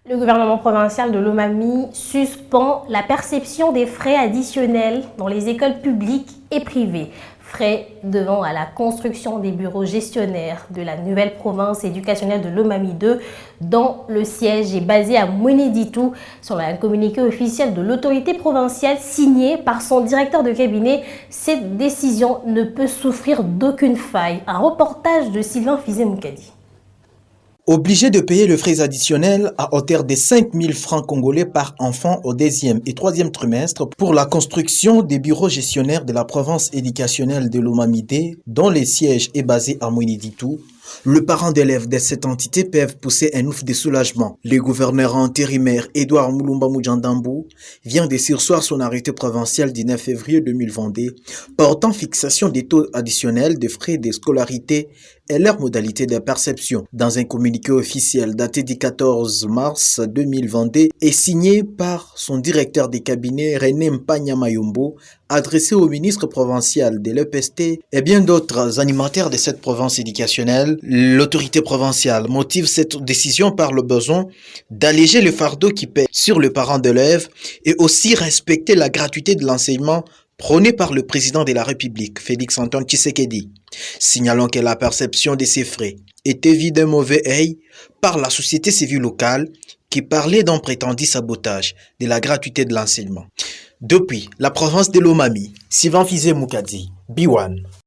Le gouvernement provincial de Lomami suspend la perception des frais additionnels dans les écoles publiques et privées. Frais devant à la construction des bureaux gestionnaires de la nouvelle province éducationnelle de Lomami 2, dont le siège est basé à Mweneditu. Selon un communiqué officiel de l'autorité provinciale signé par son directeur de cabinet, cette décision ne peut souffrir d'aucune faille. Un reportage de Sylvain Fizé-Moukadi. Obligé de payer le frais additionnel à hauteur de 5 000 francs congolais par enfant au deuxième et troisième trimestre pour la construction des bureaux gestionnaires de la province éducationnelle de Lomami, dont le siège est basé à Mweneditu, le parent d'élèves de cette entité peuvent pousser un ouf de soulagement. Le gouverneur intérimaire Edouard Moulumba Moudjandambou vient de surseoir son arrêté provincial du 9 février 2022 portant fixation des taux additionnels de frais de scolarité et leur modalité de perception. Dans un communiqué officiel daté du 14 mars 2022 et signé par son directeur de cabinet René Mpanya Mayombo, adressé au ministre provincial de l'EPST et bien d'autres animateurs de cette province éducationnelle, l'autorité provinciale motive cette décision par le besoin d'alléger le fardeau qui pèse sur le parent d'élève et aussi respecter la gratuité de l'enseignement prôné par le président de la République, Félix-Antoine Tshisekedi, signalant que la perception de ces frais était vue d'un mauvais œil par la société civile locale qui parlait d'un prétendu sabotage de la gratuité de l'enseignement. Depuis la province de Lomami, Sylvain Fizé-Moukadi, B1.